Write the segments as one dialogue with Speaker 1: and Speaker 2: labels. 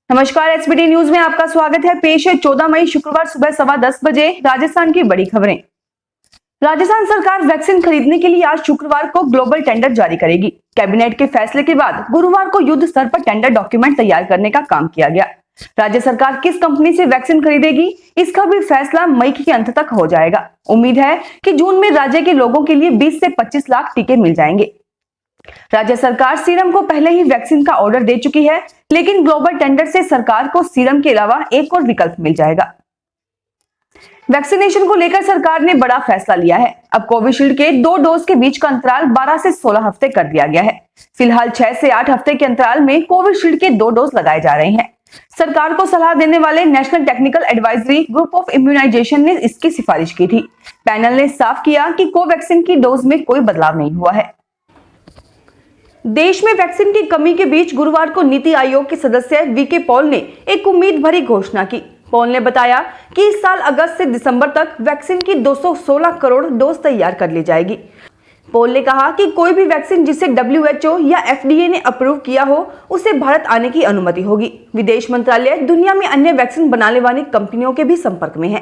Speaker 1: नमस्कार, SBT news में आपका स्वागत है। पेश है 14 मई शुक्रवार सुबह 10:15 बजे राजस्थान की बड़ी खबरें। राजस्थान सरकार वैक्सीन खरीदने के लिए आज शुक्रवार को ग्लोबल टेंडर जारी करेगी। कैबिनेट के फैसले के बाद गुरुवार को युद्ध स्तर पर टेंडर डॉक्यूमेंट तैयार करने का काम किया गया। राज्य सरकार किस कंपनी से वैक्सीन खरीदेगी, इसका भी फैसला मई के अंत तक हो जाएगा। उम्मीद है कि जून में राज्य के लोगों के लिए 20 से 25 लाख टीके मिल जाएंगे। राज्य सरकार सीरम को पहले ही वैक्सीन का ऑर्डर दे चुकी है, लेकिन ग्लोबल टेंडर से सरकार को सीरम के अलावा एक और विकल्प मिल जाएगा। वैक्सीनेशन को लेकर सरकार ने बड़ा फैसला लिया है। अब कोविशील्ड के 2 डोज के बीच का अंतराल 12 से 16 हफ्ते कर दिया गया है। फिलहाल 6 से 8 हफ्ते के अंतराल में कोविशील्ड के 2 डोज लगाए जा रहे हैं। सरकार को सलाह देने वाले national technical advisory group of immunisation ने इसकी सिफारिश की थी। पैनल ने साफ किया कि कोवैक्सीन की डोज में कोई बदलाव नहीं हुआ है। देश में वैक्सीन की कमी के बीच गुरुवार को नीति आयोग के सदस्य वीके पॉल ने एक उम्मीद भरी घोषणा की। पॉल ने बताया कि इस साल अगस्त से दिसंबर तक वैक्सीन की 216 करोड़ डोज तैयार कर ली जाएगी। पॉल ने कहा कि कोई भी वैक्सीन जिसे WHO या FDA ने अप्रूव किया हो, उसे भारत आने की अनुमति होगी। विदेश मंत्रालय दुनिया में अन्य वैक्सीन बनाने वाली कंपनियों के भी संपर्क में है।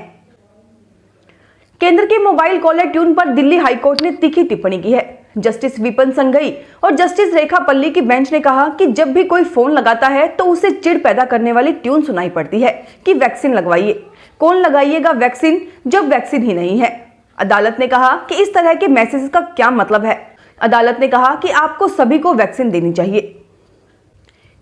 Speaker 1: केंद्र के मोबाइल कॉलर ट्यून पर दिल्ली हाईकोर्ट ने तीखी टिप्पणी की है। जस्टिस विपिन संघई और जस्टिस रेखा पल्ली की बेंच ने कहा कि जब भी कोई फोन लगाता है तो उसे चिढ़ पैदा करने वाली ट्यून सुनाई पड़ती है कि वैक्सीन लगवाइए। कौन लगाइएगा वैक्सीन जब वैक्सीन ही नहीं है। अदालत ने कहा कि इस तरह के मैसेज का क्या मतलब है। अदालत ने कहा कि आपको सभी को वैक्सीन देनी चाहिए।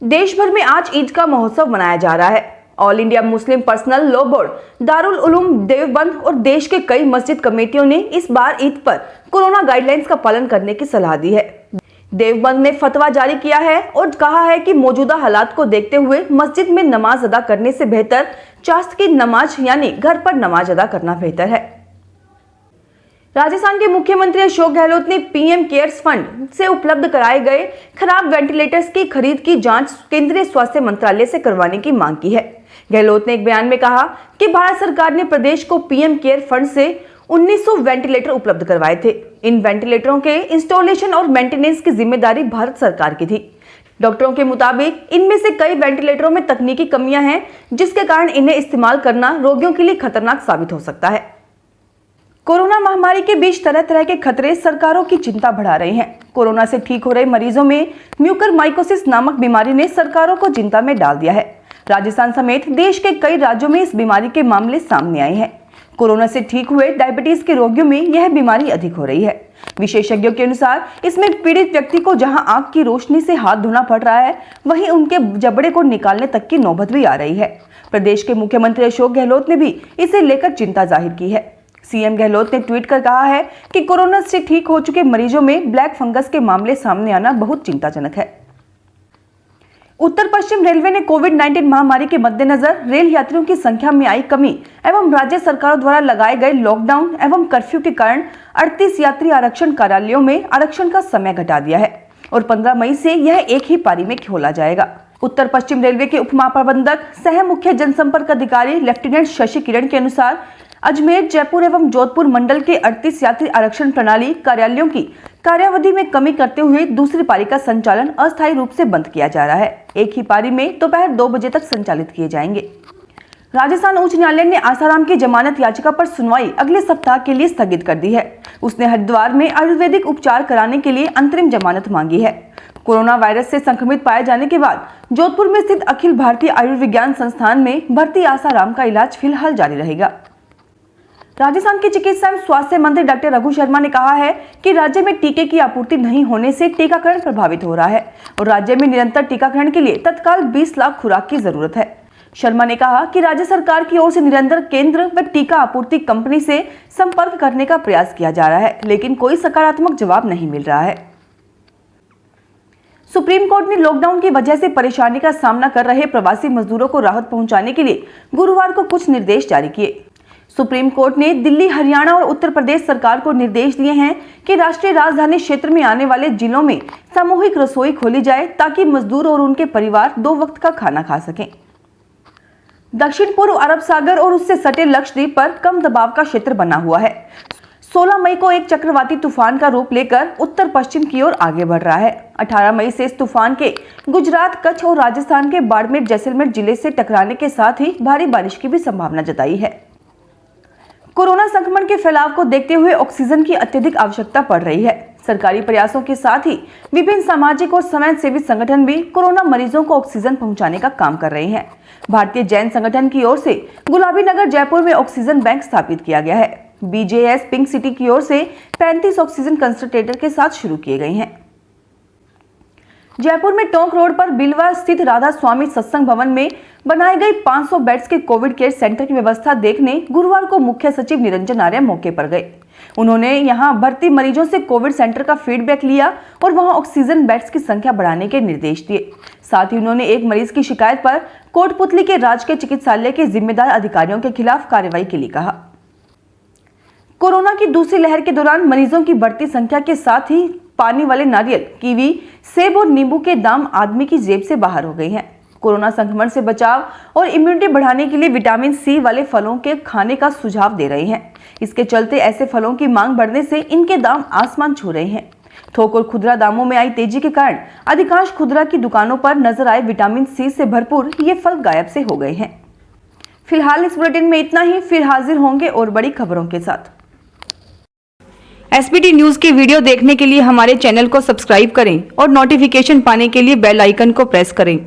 Speaker 1: देश भर में आज ईद का महोत्सव मनाया जा रहा है। All India Muslim personal law board, Darul Uloom Deoband और देश के कई मस्जिद कमेटियों ने इस बार ईद पर कोरोना गाइडलाइंस का पालन करने की सलाह दी है। देवबंद ने फतवा जारी किया है और कहा है कि मौजूदा हालात को देखते हुए मस्जिद में नमाज अदा करने से बेहतर चाश्त की नमाज यानी घर पर नमाज अदा करना बेहतर है। राजस्थान के मुख्यमंत्री अशोक गहलोत ने पीएम केयर्स फंड से उपलब्ध कराए गए खराब वेंटिलेटर्स की खरीद की जांच केंद्रीय स्वास्थ्य मंत्रालय से करवाने की मांग की है। गहलोत ने एक बयान में कहा कि भारत सरकार ने प्रदेश को पीएम केयर फंड से 1900 वेंटिलेटर उपलब्ध करवाए थे। इन वेंटिलेटरों के इंस्टॉलेशन और मेंटेनेंस की जिम्मेदारी भारत सरकार की थी। डॉक्टरों के मुताबिक इनमें से कई वेंटिलेटरों में तकनीकी कमियां हैं, जिसके कारण इन्हें इस्तेमाल करना रोगियों के लिए खतरनाक साबित हो सकता है। कोरोना महामारी के बीच तरह तरह के खतरे सरकारों की चिंता बढ़ा रहे हैं। कोरोना से ठीक हो रहे मरीजों में म्यूकरमाइकोसिस नामक बीमारी ने सरकारों को चिंता में डाल दिया है। राजस्थान समेत देश के कई राज्यों में इस बीमारी के मामले सामने आए हैं। कोरोना से ठीक हुए डायबिटीज के रोगियों में यह बीमारी अधिक हो रही है। विशेषज्ञों के अनुसार इसमें पीड़ित व्यक्ति को जहां आंख की रोशनी से हाथ धोना पड़ रहा है, वहीं उनके जबड़े को निकालने तक की नौबत भी आ रही है। प्रदेश के मुख्यमंत्री अशोक गहलोत ने भी इसे लेकर चिंता जाहिर की है। सीएम गहलोत ने ट्वीट कर कहा है कि कोरोना से ठीक हो चुके मरीजों में ब्लैक फंगस के मामले सामने आना बहुत चिंताजनक है। उत्तर पश्चिम रेलवे ने कोविड-19 महामारी के मद्देनजर रेल यात्रियों की संख्या में आई कमी एवं राज्य सरकारों द्वारा लगाए गए लॉकडाउन एवं कर्फ्यू के कारण 38 यात्री आरक्षण कार्यालयों में आरक्षण का समय घटा दिया है और 15 मई से यह एक ही पारी में खोला जाएगा। उत्तर पश्चिम रेलवे के उप महाप्रबंधक सह मुख्य जनसंपर्क अधिकारी लेफ्टिनेंट शशि किरण के अनुसार अजमेर, जयपुर एवं जोधपुर मंडल के 38 यात्री आरक्षण प्रणाली कार्यालयों की कार्यावधि में कमी करते हुए दूसरी पारी का संचालन अस्थायी रूप से बंद किया जा रहा है। एक ही पारी में दोपहर 2 बजे तक संचालित किए जाएंगे। राजस्थान उच्च न्यायालय ने आसाराम की जमानत याचिका पर सुनवाई अगले सप्ताह के लिए स्थगित कर दी है। उसने हरिद्वार में आयुर्वेदिक उपचार कराने के लिए अंतरिम जमानत मांगी है। कोरोना वायरस से संक्रमित पाए जाने के बाद जोधपुर में स्थित अखिल भारतीय आयुर्विज्ञान संस्थान में भर्ती आसाराम का इलाज फिलहाल जारी रहेगा। राजस्थान के चिकित्सा एवं स्वास्थ्य मंत्री डॉक्टर रघु शर्मा ने कहा है कि राज्य में टीके की आपूर्ति नहीं होने से टीकाकरण प्रभावित हो रहा है और राज्य में निरंतर टीकाकरण के लिए तत्काल 20 लाख खुराक की जरूरत है। शर्मा ने कहा कि राज्य सरकार की ओर से निरंतर केंद्र व टीका आपूर्ति कंपनी से संपर्क करने का प्रयास किया जा रहा है, लेकिन कोई सकारात्मक जवाब नहीं मिल रहा है। सुप्रीम कोर्ट ने लॉकडाउन की वजह से परेशानी का सामना कर रहे प्रवासी मजदूरों को राहत पहुंचाने के लिए गुरुवार को कुछ निर्देश जारी किए। सुप्रीम कोर्ट ने दिल्ली, हरियाणा और उत्तर प्रदेश सरकार को निर्देश दिए हैं कि राष्ट्रीय राजधानी क्षेत्र में आने वाले जिलों में सामूहिक रसोई खोली जाए ताकि मजदूर और उनके परिवार 2 वक्त का खाना खा सकें। दक्षिण पूर्व अरब सागर और उससे सटे लक्षद्वीप पर कम दबाव का क्षेत्र बना हुआ है। 16 मई को एक चक्रवाती तूफान का रूप लेकर उत्तर पश्चिम की ओर आगे बढ़ रहा है। 18 मई से इस तूफान के गुजरात, कच्छ और राजस्थान के बाड़मेर, जैसलमेर जिले से टकराने के साथ ही भारी बारिश की भी संभावना जताई है। कोरोना संक्रमण के फैलाव को देखते हुए ऑक्सीजन की अत्यधिक आवश्यकता पड़ रही है। सरकारी प्रयासों के साथ ही विभिन्न सामाजिक और समाजसेवी संगठन भी कोरोना मरीजों को ऑक्सीजन पहुंचाने का काम कर रहे हैं। भारतीय जैन संगठन की ओर से गुलाबी नगर जयपुर में ऑक्सीजन बैंक स्थापित किया गया है। BJS पिंक सिटी की ओर से 35 ऑक्सीजन कंसंट्रेटर के साथ शुरू किए गए हैं। जयपुर में टोंक रोड पर बिलवा स्थित राधा स्वामी सत्संग भवन में बनाई गई 500 बेड्स के कोविड केयर सेंटर की व्यवस्था देखने गुरुवार को मुख्य सचिव निरंजन आर्य मौके पर गए। उन्होंने यहां भर्ती मरीजों से कोविड सेंटर का फीडबैक लिया और वहां ऑक्सीजन बेड्स की संख्या बढ़ाने के निर्देश दिए। साथ ही उन्होंने एक मरीज की शिकायत पर कोटपुतली के राजकीय चिकित्सालय के जिम्मेदार अधिकारियों के खिलाफ कार्रवाई के लिए कहा। कोरोना की दूसरी लहर के दौरान मरीजों की बढ़ती संख्या के साथ ही पानी वाले नारियल, कीवी, सेब और नींबू के दाम आदमी की जेब से बाहर हो गए हैं। कोरोना संक्रमण से बचाव और इम्यूनिटी बढ़ाने के लिए विटामिन सी वाले फलों के खाने का सुझाव दे रहे हैं। इसके चलते ऐसे फलों की मांग बढ़ने से इनके दाम आसमान छू रहे हैं। थोक और खुदरा दामों में आई तेजी के कारण अधिकांश खुदरा की दुकानों पर नजर आए विटामिन सी से भरपूर ये फल गायब से हो गए हैं। फिलहाल इस बुलेटिन में इतना ही। फिर हाजिर होंगे और बड़ी खबरों के साथ। SBT न्यूज के वीडियो देखने के लिए हमारे चैनल को सब्सक्राइब करें और नोटिफिकेशन पाने के लिए बेल आइकन को प्रेस करें।